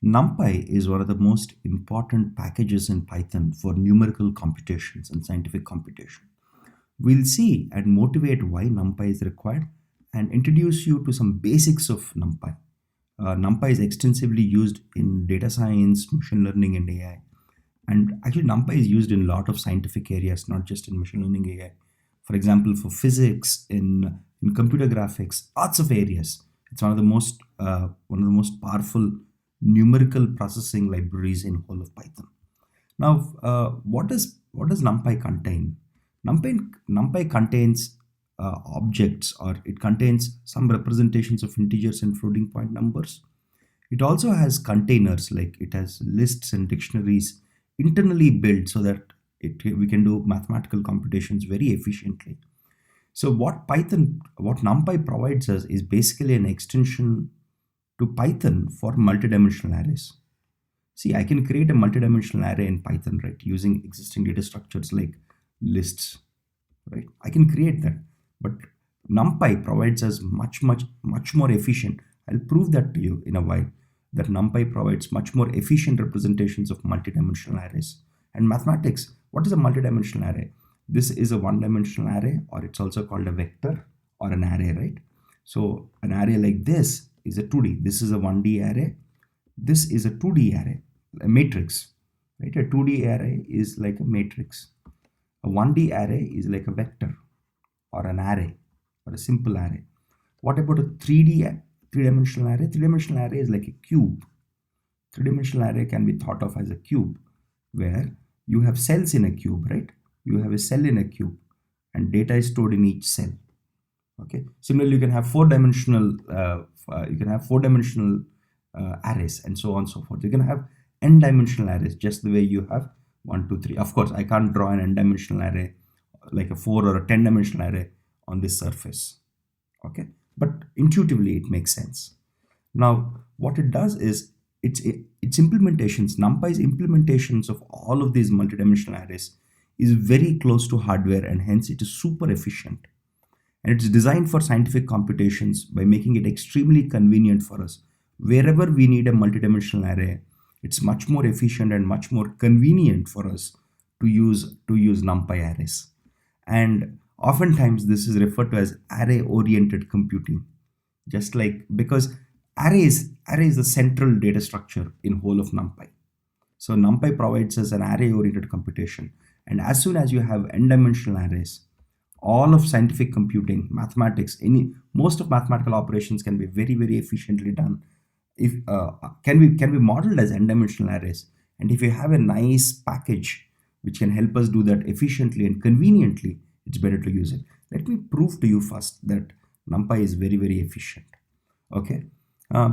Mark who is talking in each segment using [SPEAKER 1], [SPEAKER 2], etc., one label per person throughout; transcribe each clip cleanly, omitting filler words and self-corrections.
[SPEAKER 1] NumPy is one of the most important packages in Python for numerical computations and scientific computation. We'll see and motivate why NumPy is required and introduce you to some basics of NumPy. NumPy is extensively used in data science, machine learning, and AI. And actually, NumPy is used in a lot of scientific areas, not just in machine learning AI. For example, for physics, in computer graphics, lots of areas. It's one of the most powerful numerical processing libraries in whole of Python. Now, what does NumPy contain? NumPy contains objects, or it contains some representations of integers and floating point numbers. It also has containers, like it has lists and dictionaries internally built so that we can do mathematical computations very efficiently. So what NumPy provides us is basically an extension to Python for multidimensional arrays. See, I can create a multidimensional array in Python, right, using existing data structures like lists, right? I can create that, but NumPy provides us much more efficient. I'll prove that to you in a while, that NumPy provides much more efficient representations of multidimensional arrays. And mathematics, what is a multidimensional array? This is a one-dimensional array, or it's also called a vector or an array, right? So an array like this is a 2D. This is a 1D array. This is a 2D array, a matrix, right? A 2D array is like a matrix. A 1D array is like a vector or an array or a simple array. What about a 3D three-dimensional array? Three-dimensional array is like a cube. Three-dimensional array can be thought of as a cube, where you have cells in a cube, right? You have a cell in a cube and data is stored in each cell. Okay. Similarly, you can have four-dimensional arrays and so on and so forth. You can have n-dimensional arrays just the way you have 1, 2, 3. Of course, I can't draw an n-dimensional array like a 4 or a 10-dimensional array on this surface. Okay, but intuitively it makes sense. Now, what it does is its implementations, NumPy's implementations of all of these multidimensional arrays is very close to hardware, and hence it is super efficient. And it's designed for scientific computations by making it extremely convenient for us. Wherever we need a multidimensional array, it's much more efficient and much more convenient for us to use NumPy arrays. And oftentimes this is referred to as array oriented computing, just like, because array is the central data structure in whole of NumPy. So NumPy provides us an array oriented computation, and as soon as you have n-dimensional arrays, all of scientific computing, mathematics, most of mathematical operations can be very efficiently done. If can be modeled as n-dimensional arrays, and if you have a nice package which can help us do that efficiently and conveniently, it's better to use it. Let me prove to you first that NumPy is very efficient. Okay.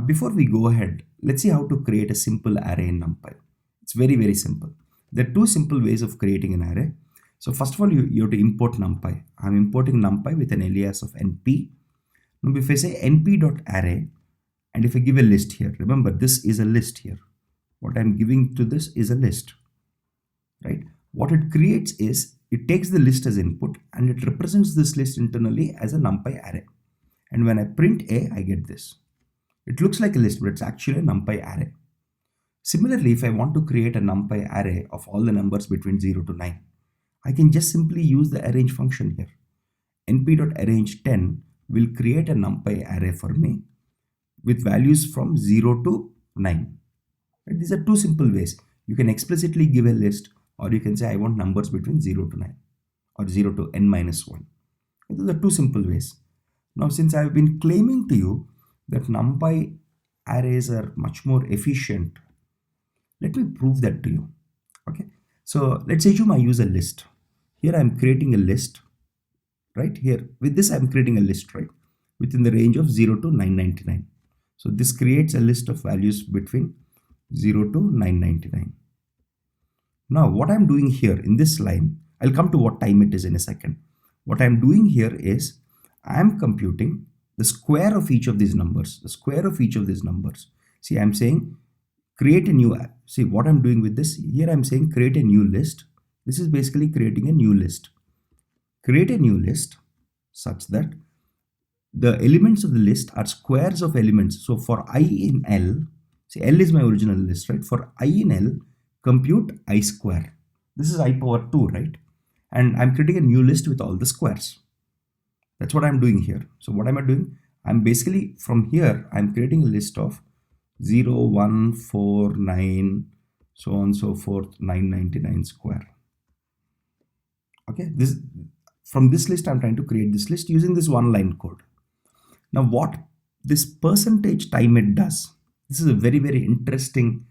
[SPEAKER 1] Before we go ahead, let's see how to create a simple array in NumPy. It's very simple. There are two simple ways of creating an array. So first of all, you have to import NumPy. I'm importing NumPy with an alias of np. Now if I say np.array, and if I give a list here, remember this is a list here. What I'm giving to this is a list, right? What it creates is, it takes the list as input and it represents this list internally as a NumPy array. And when I print a, I get this. It looks like a list, but it's actually a NumPy array. Similarly, if I want to create a NumPy array of all the numbers between 0 to 9, I can just simply use the arrange function here. np.arrange10 will create a NumPy array for me with values from 0 to 9. Right? These are two simple ways. You can explicitly give a list, or you can say I want numbers between 0 to 9 or 0 to n minus 1. Those are two simple ways. Now, since I've been claiming to you that NumPy arrays are much more efficient, let me prove that to you. Okay. So let's assume I use a list. Here I'm creating a list, right? Here with this I'm creating a list, right? Within the range of 0 to 999. So this creates a list of values between 0 to 999. Now what I'm doing here in this line, I'll come to what time it is in a second. What I'm doing here is I'm computing the square of each of these numbers, See, I'm saying create a new, see what I'm doing with this. Here I'm saying create a new list. This is basically creating a new list. Create a new list such that the elements of the list are squares of elements. So for I in L, See, L is my original list, right? For I in L, compute I square. This is I power 2, right? And I'm creating a new list with all the squares. That's what I'm doing here. So what am I doing? I'm basically, from here, I'm creating a list of 0, 1, 4, 9, so on and so forth, 999 square. Okay, this, from this list, I'm trying to create this list using this one line code. Now what this percentage time it does, this is a very, very interesting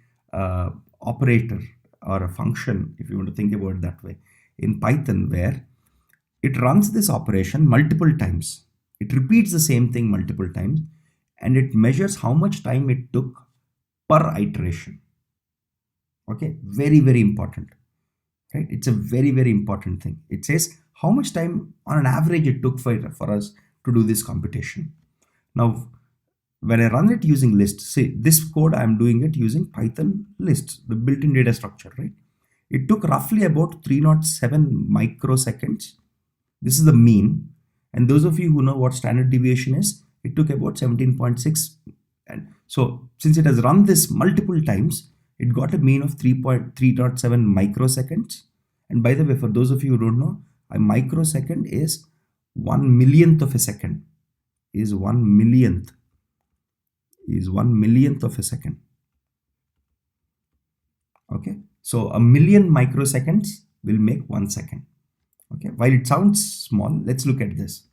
[SPEAKER 1] operator or a function, if you want to think about it that way, in Python, where it runs this operation multiple times. It repeats the same thing multiple times, and it measures how much time it took per iteration. Okay, very, very important, right? It's a very, very important thing. It says how much time on an average it took for us to do this computation. Now, when I run it using lists, see this code, I'm doing it using Python lists, the built-in data structure, right? It took roughly about 307 microseconds. This is the mean. And those of you who know what standard deviation is, it took about 17.6. And so since it has run this multiple times, it got a mean of 3.307 microseconds. And by the way, for those of you who don't know, a microsecond is 1 millionth of a second. Is 1 millionth of a second. Okay, so a million microseconds will make 1 second. Okay, while it sounds small, let's look at this,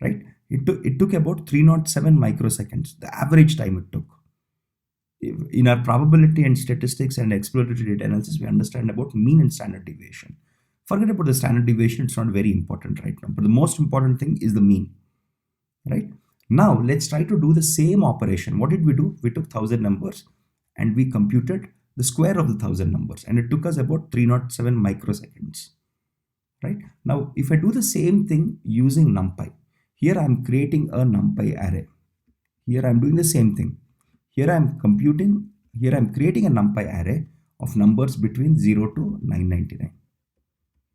[SPEAKER 1] right? It took about 307 microseconds, the average time it took. In our probability and statistics and exploratory data analysis, we understand about mean and standard deviation. Forget about the standard deviation, it's not very important right now, but the most important thing is the mean, right? Now let's try to do the same operation. What did we do? We took 1000 numbers and we computed the square of the 1000 numbers, and it took us about 307 microseconds, right? Now if I do the same thing using NumPy, here I'm creating a NumPy array. Here I'm doing the same thing. Here I'm creating a NumPy array of numbers between 0 to 999,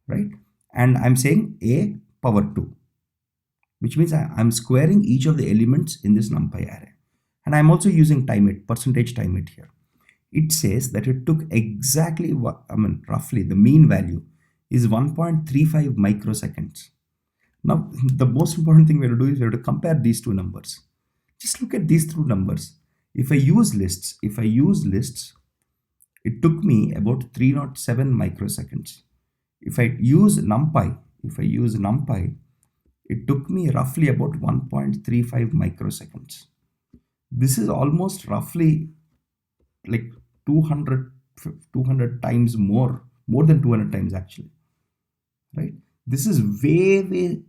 [SPEAKER 1] right? And I'm saying a power 2. Which means I'm squaring each of the elements in this NumPy array. And I'm also using percentage time it here. It says that it took exactly roughly the mean value is 1.35 microseconds. Now, the most important thing we have to do is we have to compare these two numbers. Just look at these two numbers. If I use lists, it took me about 307 microseconds. If I use NumPy, it took me roughly about 1.35 microseconds. This is almost roughly like 200 times more than 200 times actually, right? This is way,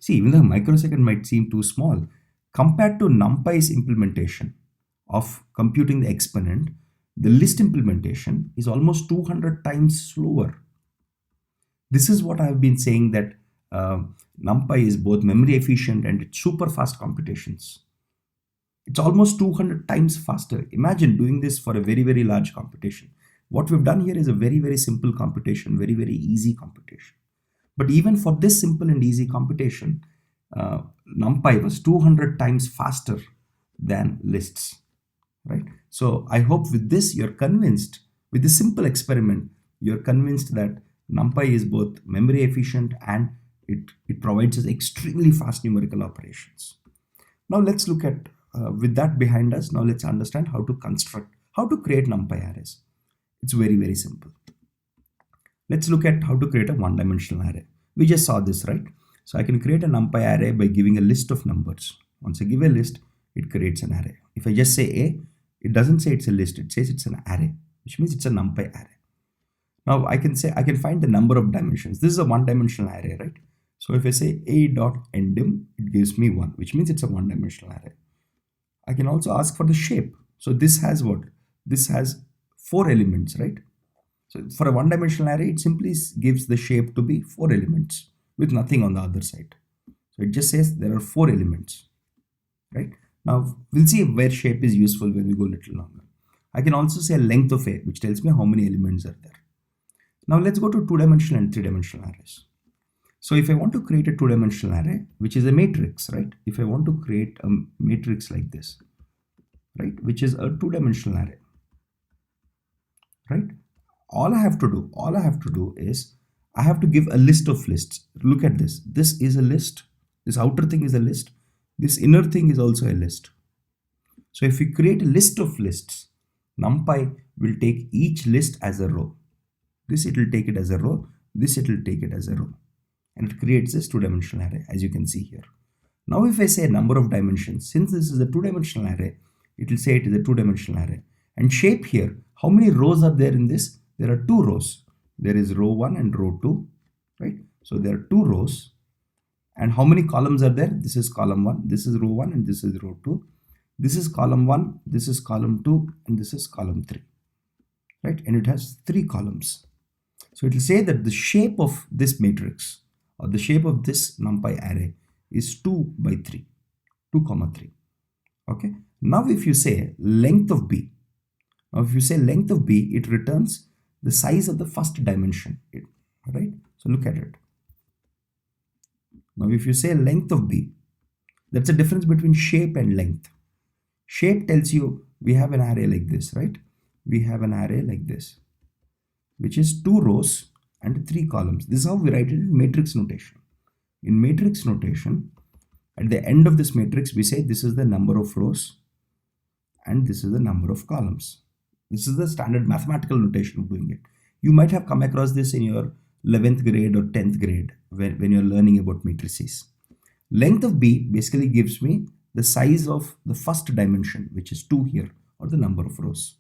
[SPEAKER 1] see, even though microsecond might seem too small, compared to NumPy's implementation of computing the exponent, the list implementation is almost 200 times slower. This is what I've been saying, that NumPy is both memory efficient and it's super fast computations. It's almost 200 times faster. Imagine doing this for a very, very large computation. What we've done here is a very, very simple computation, very, very easy computation. But even for this simple and easy computation, NumPy was 200 times faster than lists, right? So I hope with this, you're convinced, with this simple experiment, you're convinced that NumPy is both memory efficient and it provides us extremely fast numerical operations. Now let's look at, with that behind us, now let's understand how to create NumPy arrays. It's very, very simple. Let's look at how to create a one-dimensional array. We just saw this, right? So I can create a NumPy array by giving a list of numbers. Once I give a list, it creates an array. If I just say A, it doesn't say it's a list, it says it's an array, which means it's a NumPy array. Now I can find the number of dimensions. This is a one-dimensional array, right? So if I say a.endim, it gives me 1, which means it's a one-dimensional array. I can also ask for the shape. So this has what? This has 4 elements, right? So for a one-dimensional array, it simply gives the shape to be 4 elements with nothing on the other side. So it just says there are 4 elements, right? Now we'll see where shape is useful when we go a little longer. I can also say length of A, which tells me how many elements are there. Now let's go to 2-dimensional and 3-dimensional arrays. So if I want to create a 2-dimensional array, which is a matrix, right? If I want to create a matrix like this, right, which is a two-dimensional array, right? All I have to do is I have to give a list of lists. Look at this. This is a list. This outer thing is a list. This inner thing is also a list. So if we create a list of lists, NumPy will take each list as a row. This it will take it as a row. This it will take it as a row. And it creates this two-dimensional array, as you can see here. Now if I say number of dimensions, since this is a two-dimensional array, it will say it is a two-dimensional array. And shape here, how many rows are there in this? There are two rows. There is row 1 and row 2, right? So there are two rows. And how many columns are there? This is column 1, this is row 1, and this is row 2. This is column 1, this is column 2, and this is column 3, right? And it has 3 columns. So it will say that the shape of this matrix or the shape of this NumPy array is 2 by 3, 2 comma 3. Okay. Now if you say length of b, it returns the size of the first dimension, right? So look at it. Now if you say length of b, that's a difference between shape and length. Shape tells you we have an array like this, right? We have an array like this, which is 2 rows and 3 columns. This is how we write it in matrix notation. In matrix notation, at the end of this matrix, we say this is the number of rows and this is the number of columns. This is the standard mathematical notation of doing it. You might have come across this in your 11th grade or 10th grade when you're learning about matrices. Length of b basically gives me the size of the first dimension, which is 2 here, or the number of rows.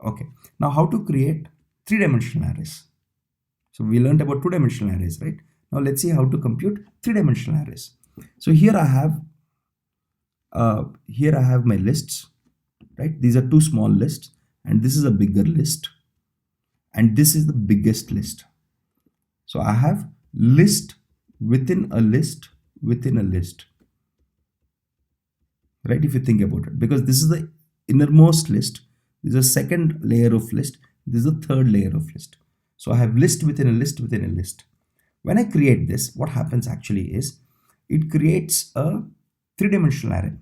[SPEAKER 1] Okay, now how to create 3-dimensional arrays. So we learned about 2-dimensional arrays, right? Now let's see how to compute 3-dimensional arrays. So here I have my lists, right? These are 2 small lists, and this is a bigger list, and this is the biggest list. So I have list within a list within a list, right? If you think about it, because this is the innermost list, this is a second layer of list, this is a third layer of list. So I have list within a list within a list. When I create this, what happens actually is it creates a 3-dimensional array.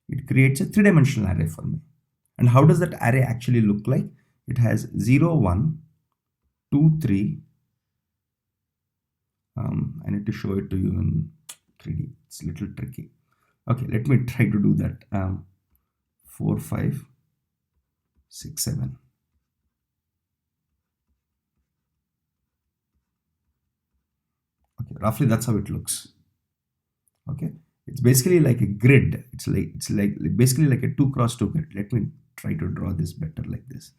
[SPEAKER 1] It creates a 3-dimensional array for me. And how does that array actually look like? It has 0, 1, 2, 3. I need to show it to you in 3D. It's a little tricky. Okay, let me try to do that. 4, 5, 6, 7. Okay, roughly that's how it looks. Okay, it's basically like a grid. It's like basically like a 2 cross 2 grid. Let me try to draw this better like this.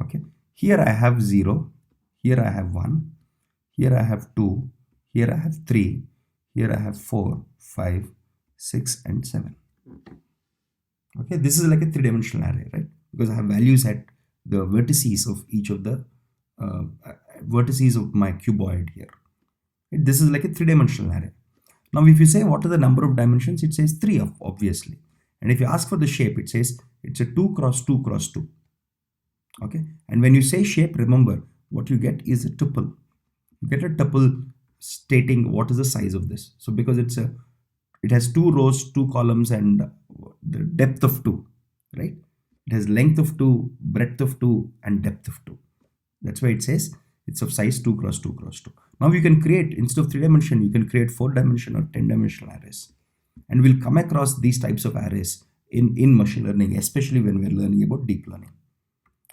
[SPEAKER 1] Okay, here I have 0, here I have 1, here I have 2, here I have 3, here I have 4, 5, 6, and 7. Okay, this is like a 3-dimensional array, right? Because I have values at the vertices of each of the vertices of my cuboid here. This is like a 3-dimensional array. Now if you say what are the number of dimensions, it says 3 obviously. And if you ask for the shape, it says it's a 2 cross 2 cross 2. Okay, and when you say shape, remember what you get is a tuple. You get a tuple stating what is the size of this. So because it has 2 rows, 2 columns, and the depth of 2, right? It has length of 2, breadth of 2, and depth of 2. That's why it says it's of size 2 cross 2 cross 2. Now you can create, instead of 3-dimension, you can create 4-dimension or 10-dimensional arrays. And we'll come across these types of arrays in machine learning, especially when we're learning about deep learning.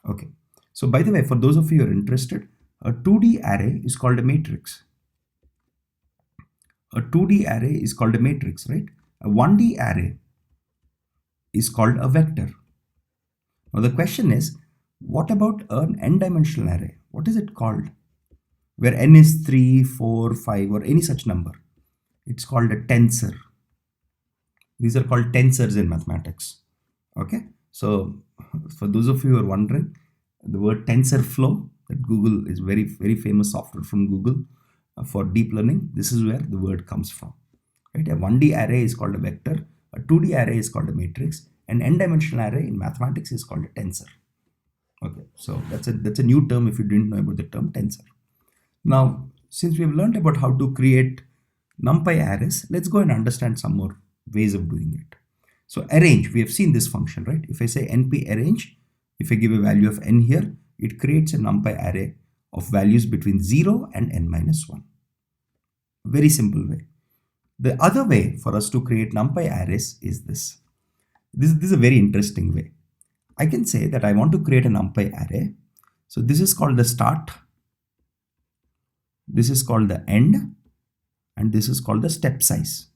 [SPEAKER 1] Okay, so by the way, for those of you who are interested, a 2D array is called a matrix. A 2D array is called a matrix, right? A 1D array is called a vector. Now the question is, what about an n-dimensional array? What is it called? Where n is 3, 4, 5, or any such number. It's called a tensor. These are called tensors in mathematics. Okay, so for those of you who are wondering, the word TensorFlow, that Google is very famous software from Google for deep learning. This is where the word comes from. Right? A 1D array is called a vector, a 2D array is called a matrix, an n-dimensional array in mathematics is called a tensor. Okay, so that's a new term if you didn't know about the term tensor. Now, since we have learned about how to create NumPy arrays, let's go and understand some more ways of doing it. So arrange, we have seen this function, right? If I say NP arrange, if I give a value of n here, it creates a NumPy array of values between 0 and n minus 1. Very simple way. The other way for us to create NumPy arrays is this. This is a very interesting way. I can say that I want to create a NumPy array. So this is called the start, this is called the end, and this is called the step size.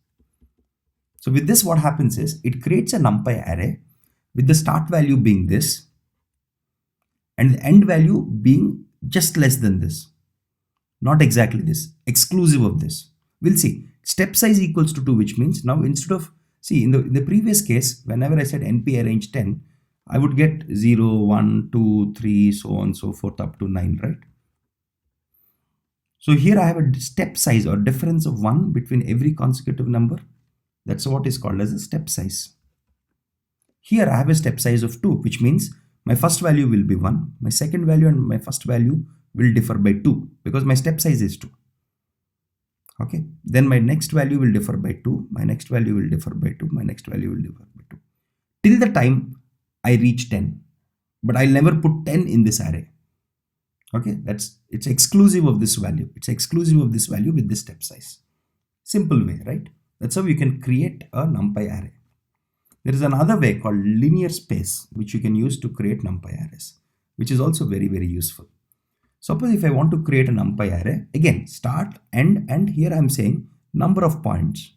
[SPEAKER 1] So with this, what happens is it creates a NumPy array with the start value being this and the end value being just less than this. Not exactly this, exclusive of this. We'll see. Step size equals to 2, which means now instead of, see, in the previous case, whenever I said NP arrange 10, I would get 0, 1, 2, 3, so on and so forth up to 9, right? So here I have a step size or difference of 1 between every consecutive number. That's what is called as a step size. Here I have a step size of 2, which means my first value will be 1, my second value and my first value will differ by 2 because my step size is 2. Okay, then my next value will differ by 2, my next value will differ by 2, my next value will differ by 2. Till the time I reach 10, but I'll never put 10 in this array. Okay, it's exclusive of this value. It's exclusive of this value with this step size. Simple way, right? That's how you can create a NumPy array. There is another way called linear space, which you can use to create NumPy arrays, which is also very, very useful. Suppose if I want to create a NumPy array, again, start, end, and here I'm saying number of points.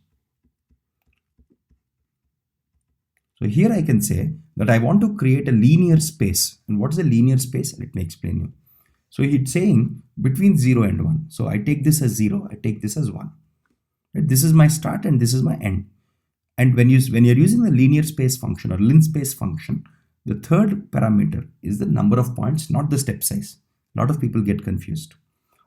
[SPEAKER 1] So here I can say that I want to create a linear space. And what is a linear space? Let me explain you. So it's saying between 0 and 1. So I take this as 0, I take this as 1. Right? This is my start and this is my end. And when you're using the linear space function or linspace function, the third parameter is the number of points, not the step size. A lot of people get confused.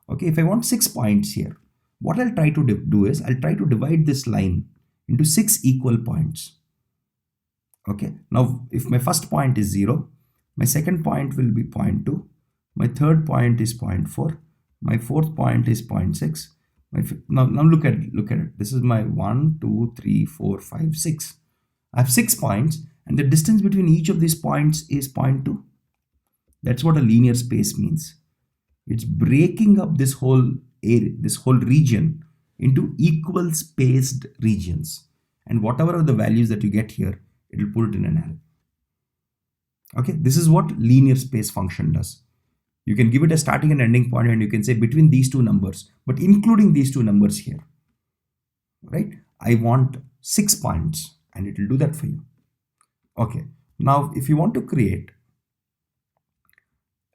[SPEAKER 1] Okay, if I want 6 points here, what I'll try to do is I'll try to divide this line into 6 equal points. Okay, now if my first point is 0, my second point will be 0.2, my third point is 0.4, my fourth point is 0.6. Now look at it. This is my 1, 2, 3, 4, 5, 6. I have 6 points and the distance between each of these points is 0.2. That's what a linear space means. It's breaking up this whole area, this whole region into equal spaced regions. And whatever are the values that you get here, it will put it in an array. Okay, this is what linear space function does. You can give it a starting and ending point and you can say between these two numbers, but including these two numbers here, right? I want 6 points and it will do that for you. Okay, now if you want to create,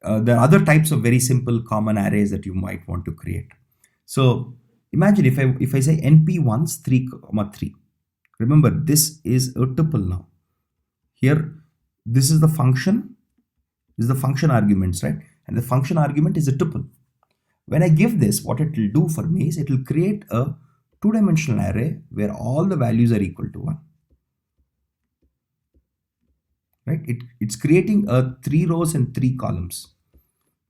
[SPEAKER 1] there are other types of very simple common arrays that you might want to create. So imagine if I say NP ones 3, 3. Remember, this is a tuple now. Here, this is the function. This is the function arguments, right? And the function argument is a tuple. When I give this, what it will do for me is it will create a two-dimensional array where all the values are equal to 1. Right? It's creating a 3 rows and 3 columns.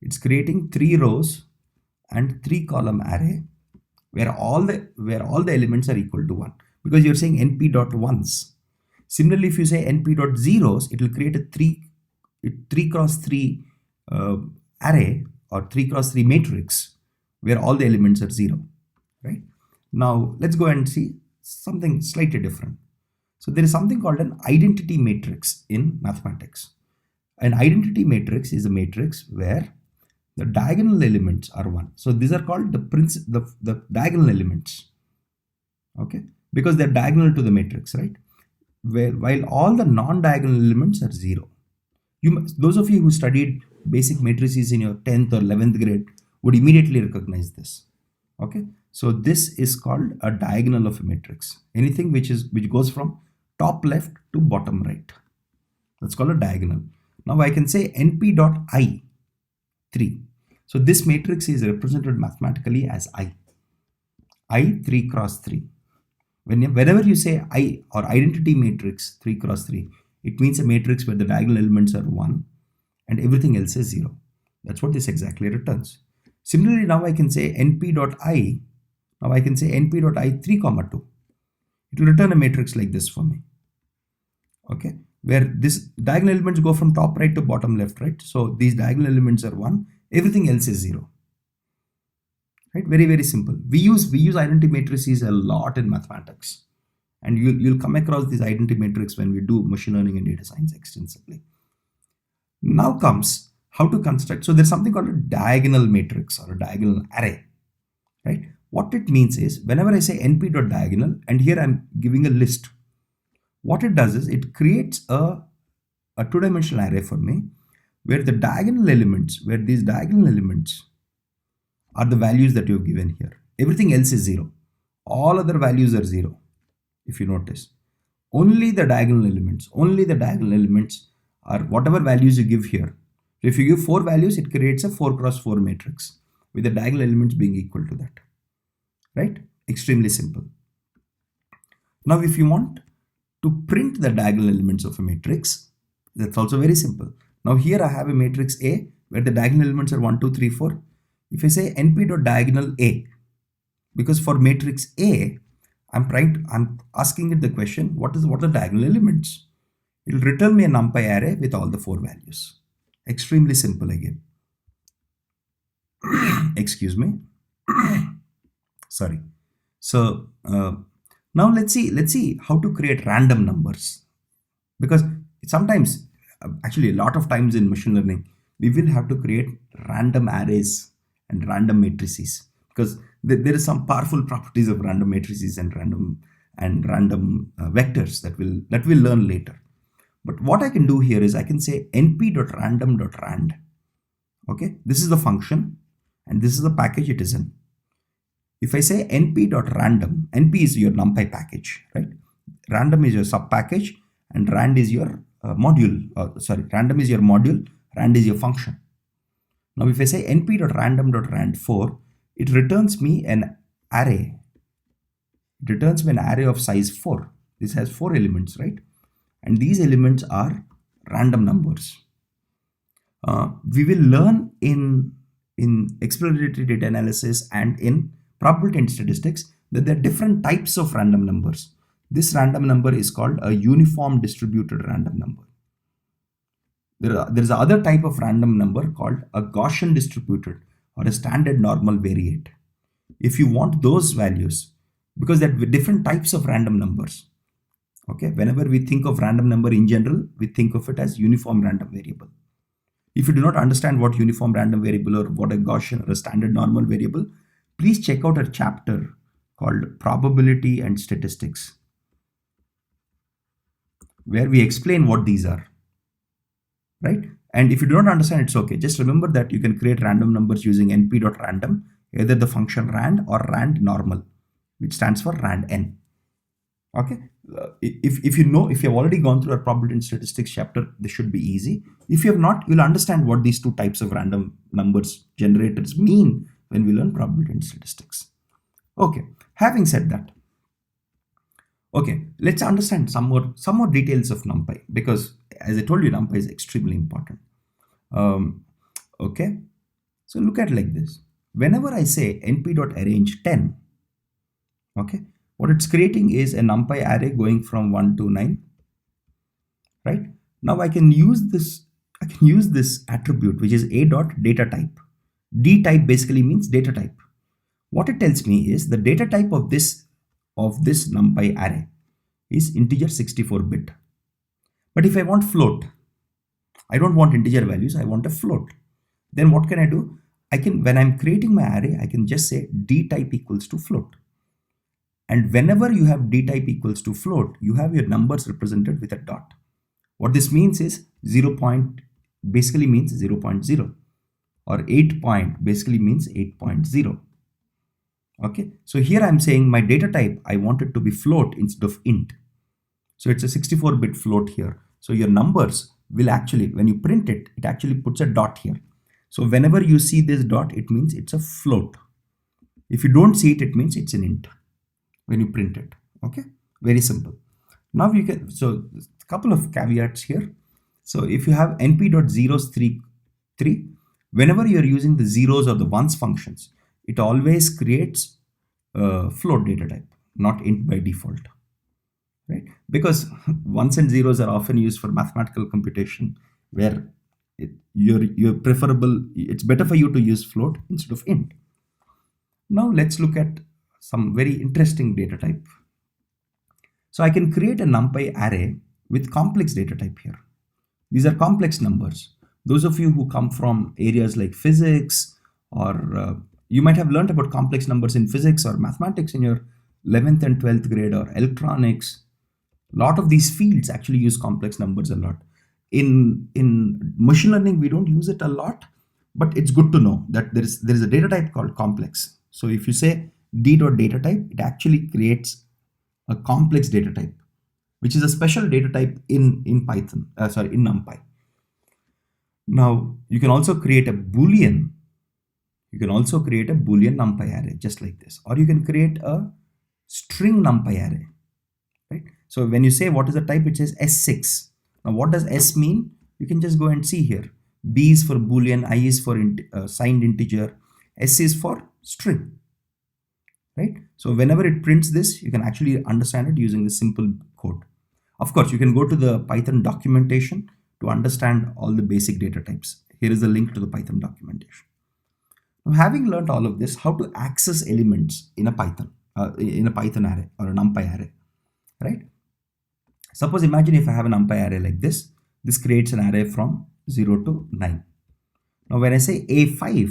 [SPEAKER 1] It's creating 3 rows and 3 column array where all the elements are equal to 1, because you're saying np.ones. Similarly, if you say np.zeros, it will create a 3 cross 3 array or 3 cross 3 matrix where all the elements are 0. Right? Now let's go and see something slightly different. So there is something called an identity matrix in mathematics. An identity matrix is a matrix where the diagonal elements are 1. So these are called the diagonal elements. Okay, because they're diagonal to the matrix, right? While all the non-diagonal elements are 0. Those of you who studied basic matrices in your 10th or 11th grade would immediately recognize this. Okay, so this is called a diagonal of a matrix. Anything which goes from top left to bottom right. That's called a diagonal. Now I can say np.i 3. So this matrix is represented mathematically as I 3 cross 3. Whenever you say I or identity matrix 3 cross 3, it means a matrix where the diagonal elements are 1 and everything else is 0. That's what this exactly returns. Similarly, now I can say np.i. Now I can say np.i 3, 2. It will return a matrix like this for me. okay, where this diagonal elements go from top right to bottom left, right? So these diagonal elements are 1, everything else is 0, right? Very, very simple. We use identity matrices a lot in mathematics, and you'll come across this identity matrix when we do machine learning and data science extensively. Now comes how to construct. So there's something called a diagonal matrix or a diagonal array, right? What it means is whenever I say np.diagonal, and here I'm giving a list, what it does is it creates a two-dimensional array for me where the diagonal elements, where these diagonal elements are the values that you've given here. Everything else is 0. All other values are 0. If you notice, only the diagonal elements are whatever values you give here. So if you give 4 values, it creates a 4 cross 4 matrix with the diagonal elements being equal to that, right? Extremely simple. Now if you want to print the diagonal elements of a matrix, that's also very simple. Now here I have a matrix A where the diagonal elements are 1, 2, 3, 4. If I say np.diagonal A, because for matrix A, I'm asking it the question, what are the diagonal elements? It will return me a NumPy array with all the 4 values. Extremely simple again. Excuse me. Sorry. So now let's see how to create random numbers, because sometimes, actually a lot of times in machine learning, we will have to create random arrays and random matrices, because there is some powerful properties of random matrices and random vectors that we'll learn later. But what I can do here is I can say np.random.rand. Okay, this is the function and this is the package it is in. If I say np.random, np is your NumPy package, right? Random is your sub package and rand is your module. Random is your module, rand is your function. Now if I say np.random.rand4, it returns me an array. It returns me an array of size 4. This has 4 elements, right? And these elements are random numbers. We will learn in exploratory data analysis and in probability and statistics that there are different types of random numbers. This random number is called a uniform distributed random number. There is another type of random number called a Gaussian distributed or a standard normal variate. If you want those values, because there are different types of random numbers. Okay, whenever we think of random number in general, we think of it as uniform random variable. If you do not understand what uniform random variable or what a Gaussian or a standard normal variable, please check out a chapter called probability and statistics, where we explain what these are, right? And if you do not understand, it's okay. Just remember that you can create random numbers using np.random, either the function rand or rand normal, which stands for rand_n. Okay, if you have already gone through a probability and statistics chapter, this should be easy. If you have not, you'll understand what these 2 types of random numbers generators mean when we learn probability and statistics. Okay, having said that, okay, let's understand some more details of NumPy, because as I told you, NumPy is extremely important. Okay, so look at it like this. Whenever I say np.arrange 10, okay, what it's creating is a NumPy array going from 1 to 9, right? Now I can use this attribute, which is a.datatype. D type basically means data type. What it tells me is the data type of this NumPy array is integer 64-bit. But if I want float, I don't want integer values, I want a float. Then what can I do? When I'm creating my array, I can just say d type equals to float. And whenever you have d type equals to float, you have your numbers represented with a dot. What this means is 0 point basically means 0.0, or 8 point basically means 8.0. Okay, so here I'm saying my data type, I want it to be float instead of int. So it's a 64-bit float here. So your numbers will actually, when you print it, it actually puts a dot here. So whenever you see this dot, it means it's a float. If you don't see it, it means it's an int when you print it. Okay, very simple. Now you can, so a couple of caveats here. So if you have np.zeros3, whenever you're using the zeros or the ones functions, it always creates a float data type, not int by default, right? because ones and zeros are often used for mathematical computation, where you're preferable, it's better for you to use float instead of int. Now let's look at some very interesting data type. So I can create a NumPy array with complex data type here. These are complex numbers. Those of you who come from areas like physics, or you might have learned about complex numbers in physics or mathematics in your 11th and 12th grade, or electronics. A lot of these fields actually use complex numbers a lot. In machine learning, we don't use it a lot, but it's good to know that there is a data type called complex. So if you say d.data type, it actually creates a complex data type, which is a special data type in Python, in NumPy. Now you can also create a Boolean. You can also create a Boolean NumPy array just like this, or you can create a string NumPy array, right? So when you say what is the type, it says S6. Now what does S mean? You can just go and see here. B is for Boolean, I is for signed integer, S is for string, right? So whenever it prints this, you can actually understand it using the simple code. Of course, you can go to the Python documentation to understand all the basic data types. Here is the link to the Python documentation. Now, having learned all of this, how to access elements in a Python array or a NumPy array, right? Suppose imagine if I have an NumPy array like this. This creates an array from 0 to 9. Now when I say A5,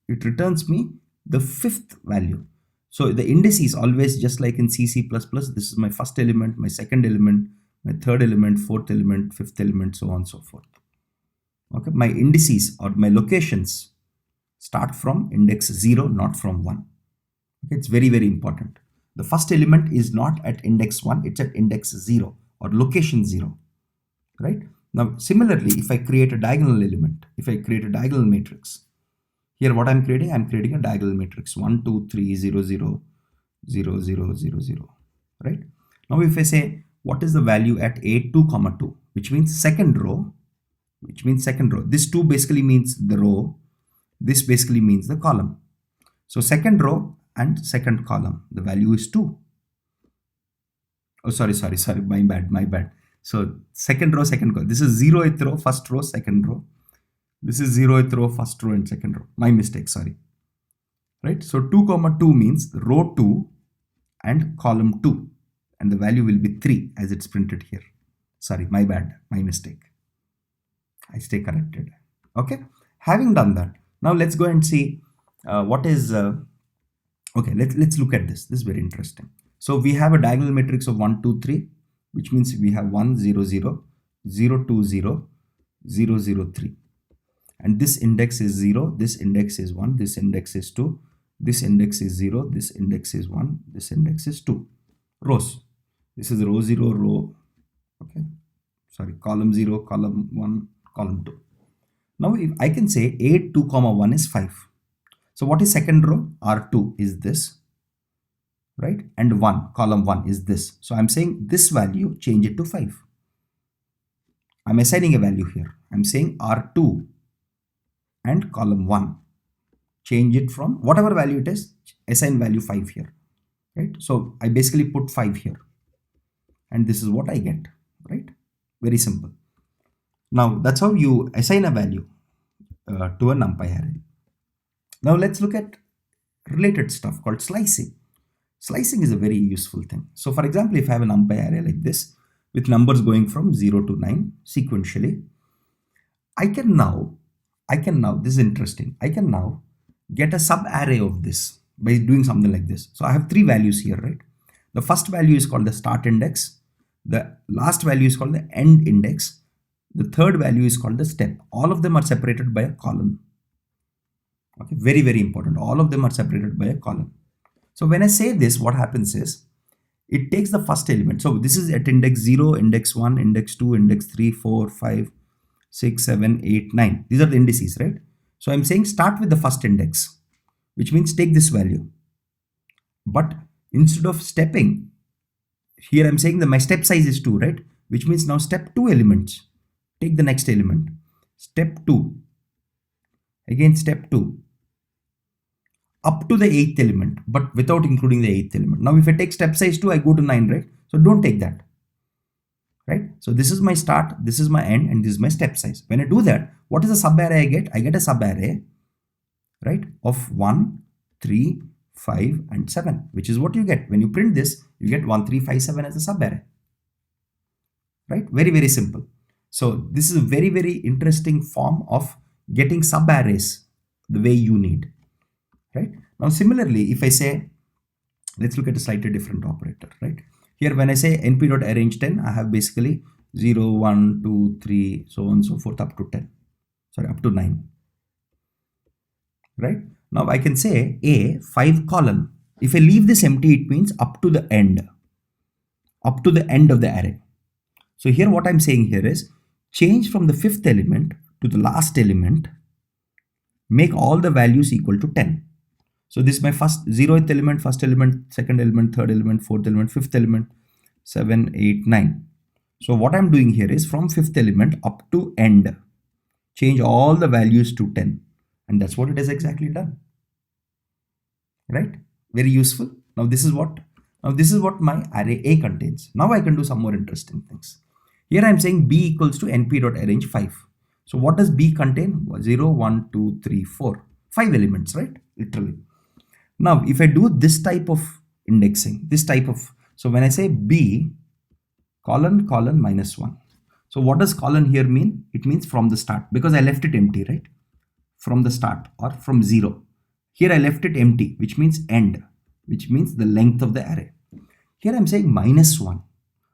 [SPEAKER 1] it returns me the fifth value. So the indices always, just like in C, C++, this is my first element, my second element, my third element, fourth element, fifth element, so on and so forth. Okay, my indices or my locations start from index 0, not from 1. Okay, it's very, very important. The first element is not at index 1, it's at index 0 or location 0, right? Now, similarly, if I create a diagonal element, if I create a diagonal matrix, here what I'm creating a diagonal matrix 1, 2, 3, 0, 0, 0, 0, 0, 0, right? Now, if I say what is the value at A2, 2, which means second row, this 2 basically means the row, this basically means the column. So second row and second column, the value is 2. Oh, sorry, my bad. So second row, second column. This is 0th row, first row, second row. This is 0th row, first row and second row. My mistake, sorry. Right? So 2, 2 means row 2 and column 2. And the value will be 3 as it's printed here. Sorry, my bad, my mistake. I stay corrected. Okay. Having done that, now let's go and see what is... okay, let's look at this. This is very interesting. So we have a diagonal matrix of 1, 2, 3, which means we have 1, 0, 0, 0, 2, 0, 0, 0, 3. And this index is 0, this index is 1, this index is 2, this index is 0, this index is 1, this index is 2. Rows. This is row 0, row, okay, sorry, column 0, column 1, column 2. Now if I can say 8, 2, 1 is 5. So what is second row? R2 is this, right? And 1, column 1 is this. So I'm saying this value, change it to 5. I'm assigning a value here. I'm saying R2 and column 1. Change it from whatever value it is, assign value 5 here, right? So I basically put 5 here. And this is what I get, right? Very simple. Now that's how you assign a value to a NumPy array. Now let's look at related stuff called slicing. Slicing is a very useful thing. So for example, if I have a NumPy array like this with numbers going from 0 to 9 sequentially, I can now, this is interesting, I can now get a sub array of this by doing something like this. So I have 3 values here, right? The first value is called the start index. The last value is called the end index. The third value is called the step. All of them are separated by a column. Okay, very, very important. All of them are separated by a column. So when I say this, what happens is it takes the first element. So this is at index 0, index 1, index 2, index 3, 4, 5, 6, 7, 8, 9. These are the indices, right? So I'm saying start with the first index, which means take this value. But instead of stepping, here I'm saying that my step size is 2, right? Which means now step 2 elements. Take the next element. Step 2. Again, step 2. Up to the 8th element, but without including the 8th element. Now, if I take step size 2, I go to 9, right? So don't take that. So this is my start, this is my end, and this is my step size. When I do that, what is the sub array I get? I get a sub array, right, of 1, 3, 5, and 7, which is what you get. When you print this, you get 1, 3, 5, 7 as a sub array, right? Very, very simple. So this is a very, very interesting form of getting sub arrays the way you need, right? Now, similarly, if I say, let's look at a slightly different operator, right? Here, when I say np.arrange 10, I have basically 0, 1, 2, 3, so on and so forth up to 10. Sorry, up to 9. Right? Now I can say a 5 colon. If I leave this empty, it means up to the end. Up to the end of the array. So here what I'm saying here is change from the 5th element to the last element. Make all the values equal to 10. So this is my first 0th element, first element, second element, third element, fourth element, fifth element, 7, 8, 9. So what I'm doing here is from 5th element up to end, change all the values to 10. And that's what it has exactly done. Right? Very useful. Now this is what my array A contains. Now I can do some more interesting things. Here I'm saying B equals to np.arrange 5. So what does B contain? 0, 1, 2, 3, 4. 5 elements, right? Literally. Now, if I do this type of indexing, so when I say B colon minus 1. So what does colon here mean? It means from the start, because I left it empty, right? From the start or from 0. Here I left it empty, which means end, which means the length of the array. Here I'm saying minus 1.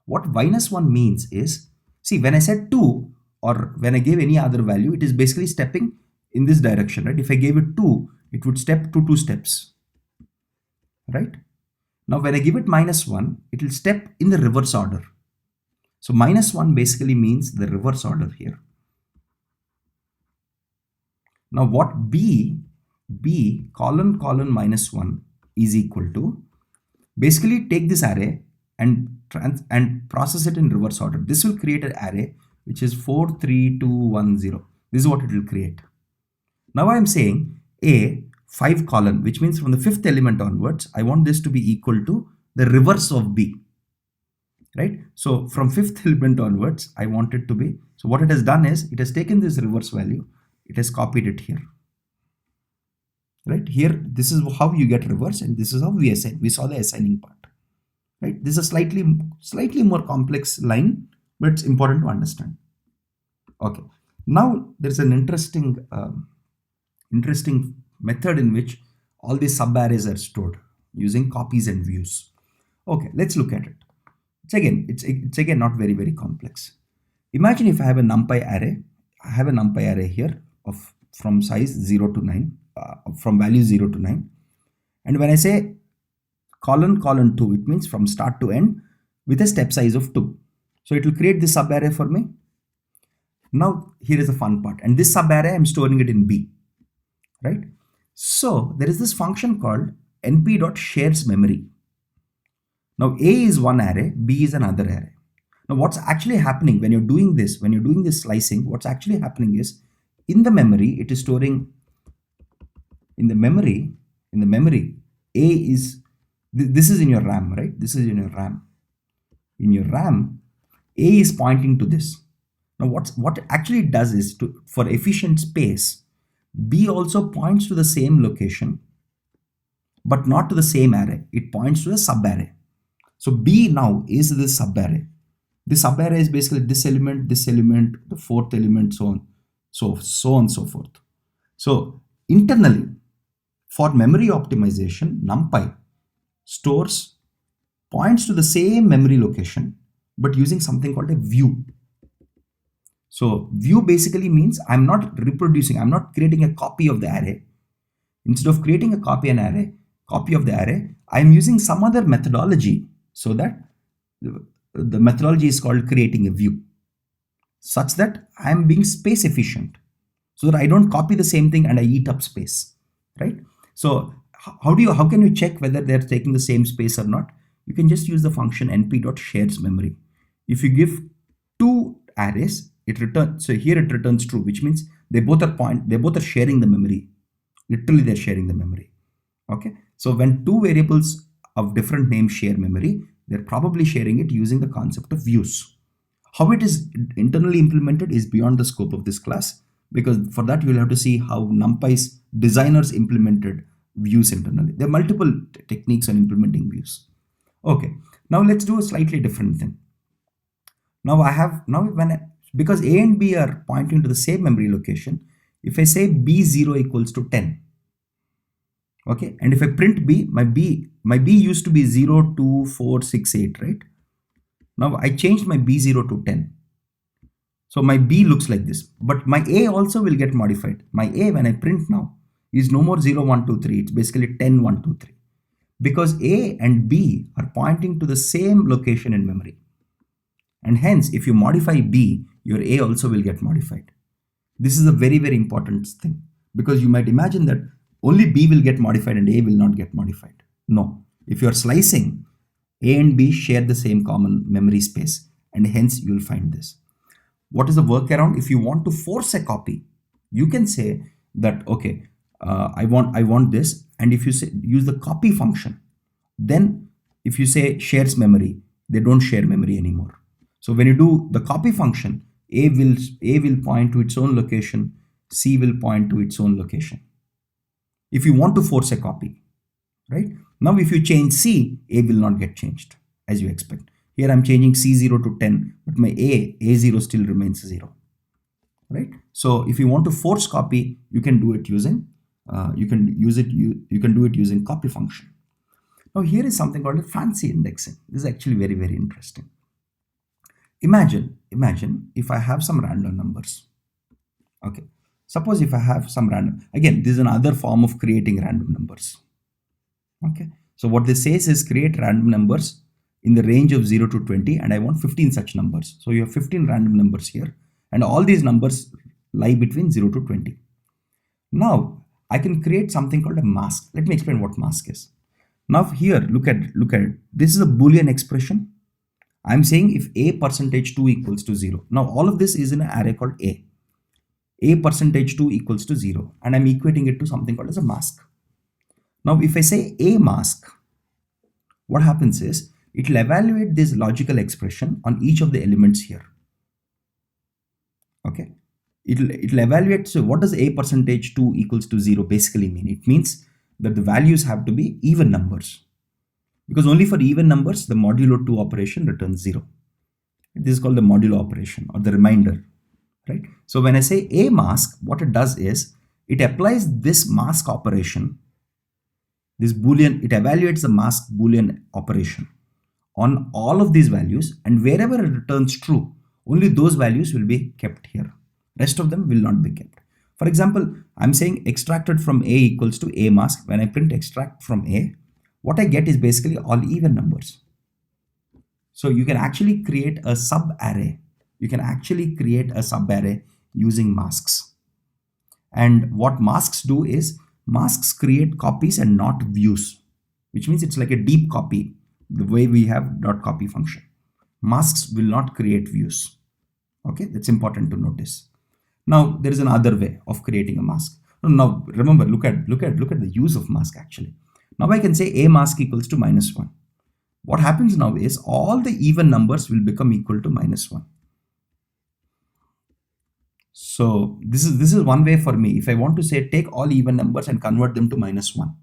[SPEAKER 1] What minus 1 means is, see, when I said 2 or when I gave any other value, it is basically stepping in this direction, right? If I gave it 2, it would step to 2 steps, right? Now when I give it minus 1, it will step in the reverse order. So minus 1 basically means the reverse order here. Now what B colon minus 1 is equal to, basically take this array and process it in reverse order. This will create an array which is 4, 3, 2, 1, 0. This is what it will create. Now I am saying A 5 colon, which means from the 5th element onwards, I want this to be equal to the reverse of B. Right? So from 5th element onwards, I want it to be, so what it has done is, it has taken this reverse value, it has copied it here. Right? Here, this is how you get reverse, and this is how we assign. We saw the assigning part. Right? This is a slightly more complex line, but it's important to understand. Okay. Now there's an interesting method in which all these subarrays are stored using copies and views. Okay, let's look at it. It's again not very, very complex. Imagine if I have a NumPy array. I have a NumPy array here of from size 0 to 9, from value 0 to 9. And when I say colon 2, it means from start to end with a step size of 2. So it will create this subarray for me. Now here is the fun part. And this subarray, I'm storing it in B. Right? So there is this function called np.shares memory. Now A is one array, B is another array. Now what's actually happening when you're doing this slicing, what's actually happening is, in the memory, it is storing, in the memory, A is, this is in your RAM, right? This is in your RAM. In your RAM, A is pointing to this. Now what it actually does is, for efficient space, B also points to the same location, but not to the same array. It points to the subarray. So B now is this subarray. This subarray is basically this element, the 4th element, so on and so forth. So internally, for memory optimization, NumPy points to the same memory location, but using something called a view. So view basically means I'm not creating a copy of the array. Instead of creating a copy of the array, I'm using some other methodology, so that the methodology is called creating a view, such that I'm being space efficient, so that I don't copy the same thing and I eat up space, right? So how can you check whether they're taking the same space or not? You can just use the function np.shares memory. If you give two arrays, it returns true, which means they both are sharing the memory. Literally, they're sharing the memory. Okay. So when two variables of different names share memory, they're probably sharing it using the concept of views. How it is internally implemented is beyond the scope of this class, because for that you'll have to see how NumPy's designers implemented views internally. There are multiple techniques on implementing views. Okay, now let's do a slightly different thing. Now I have, because A and B are pointing to the same memory location, if I say B0 equals to 10, okay, and if I print B, my B used to be 0, 2, 4, 6, 8, right? Now I changed my B0 to 10. So my B looks like this, but my A also will get modified. My A, when I print now, is no more 0, 1, 2, 3. It's basically 10, 1, 2, 3. Because A and B are pointing to the same location in memory. And hence, if you modify B, your A also will get modified. This is a very, very important thing, because you might imagine that only B will get modified and A will not get modified. No, if you're slicing, A and B share the same common memory space, and hence you'll find this. What is the workaround? If you want to force a copy, you can say that, okay, I want this, and if you say use the copy function, then if you say shares memory, they don't share memory anymore. So when you do the copy function, A will point to its own location, C will point to its own location. If you want to force a copy, right? Now if you change C, A will not get changed as you expect. Here I'm changing C0 to 10, but my A0 still remains 0, right? So if you want to force copy, you can do it using, you can do it using copy function. Now here is something called a fancy indexing. This is actually very, very interesting. Imagine if I have some random numbers. Okay, suppose if I have some random, again, this is another form of creating random numbers. Okay, so what this says is create random numbers in the range of 0 to 20, and I want 15 such numbers. So you have 15 random numbers here, and all these numbers lie between 0 to 20. Now I can create something called a mask. Let me explain what mask is. Now here, look at it. This is a Boolean expression. I'm saying if A percentage 2 equals to 0. Now all of this is in an array called A. A percentage 2 equals to 0, and I'm equating it to something called as a mask. Now if I say A mask, what happens is it will evaluate this logical expression on each of the elements here. Okay, it'll evaluate. So what does A percentage 2 equals to 0 basically mean? It means that the values have to be even numbers, because only for even numbers the modulo 2 operation returns 0. This is called the modulo operation or the remainder, right? So when I say A mask, what it does is it applies this mask operation, this Boolean, it evaluates the mask Boolean operation on all of these values, and wherever it returns true, only those values will be kept here. Rest of them will not be kept. For example, I'm saying extracted from A equals to A mask. When I print extract from A, what I get is basically all even numbers. So you can actually create a sub array. You can actually create a sub array using masks. And what masks do is masks create copies and not views, which means it's like a deep copy, the way we have dot copy function. Masks will not create views. Okay, that's important to notice. Now there is another way of creating a mask. Now remember, look at the use of mask actually. Now I can say A mask equals to -1. What happens now is all the even numbers will become equal to -1. So this is one way for me. If I want to say take all even numbers and convert them to -1,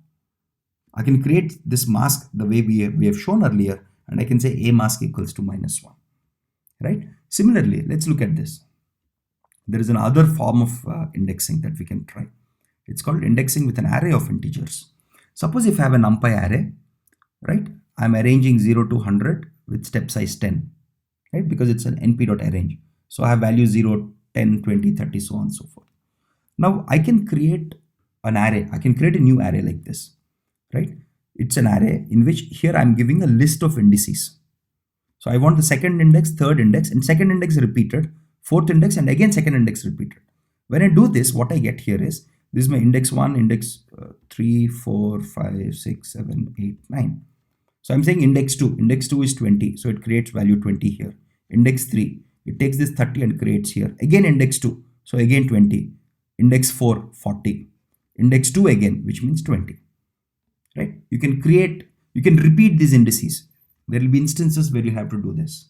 [SPEAKER 1] I can create this mask the way we have shown earlier, and I can say A mask equals to -1, right? Similarly, let's look at this. There is another form of indexing that we can try. It's called indexing with an array of integers. Suppose if I have a NumPy array, right? I'm arranging 0 to 100 with step size 10, right? Because it's an np.arrange. So I have values 0, 10, 20, 30, so on and so forth. Now I can create an array. I can create a new array like this, right? It's an array in which here I'm giving a list of indices. So I want the second index, third index, and second index repeated, fourth index, and again second index repeated. When I do this, what I get here is, this is my index 1, index 3, 4, 5, 6, 7, 8, 9. So I'm saying index 2. Index 2 is 20, so it creates value 20 here. Index 3, it takes this 30 and creates here. Again index 2, so again 20. Index 4, 40. Index 2 again, which means 20. Right? You can repeat these indices. There will be instances where you have to do this.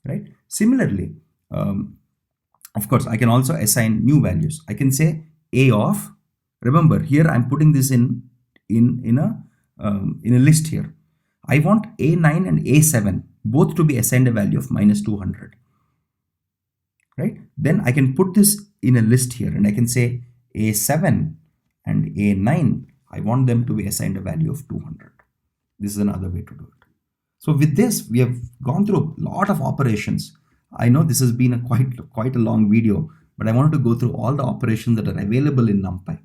[SPEAKER 1] right? Similarly, of course, I can also assign new values. I can say a of, remember here I'm putting this in a list here. I want a9 and a7 both to be assigned a value of minus 200, right? Then I can put this in a list here and I can say a7 and a9, I want them to be assigned a value of 200. This is another way to do it. So with this, we have gone through a lot of operations. I know this has been a quite a long video, but I wanted to go through all the operations that are available in NumPy.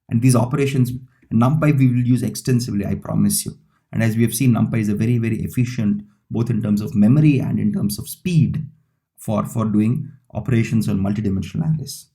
[SPEAKER 1] And these operations, NumPy we will use extensively, I promise you. And as we have seen, NumPy is a very, very efficient, both in terms of memory and in terms of speed for doing operations on multidimensional arrays.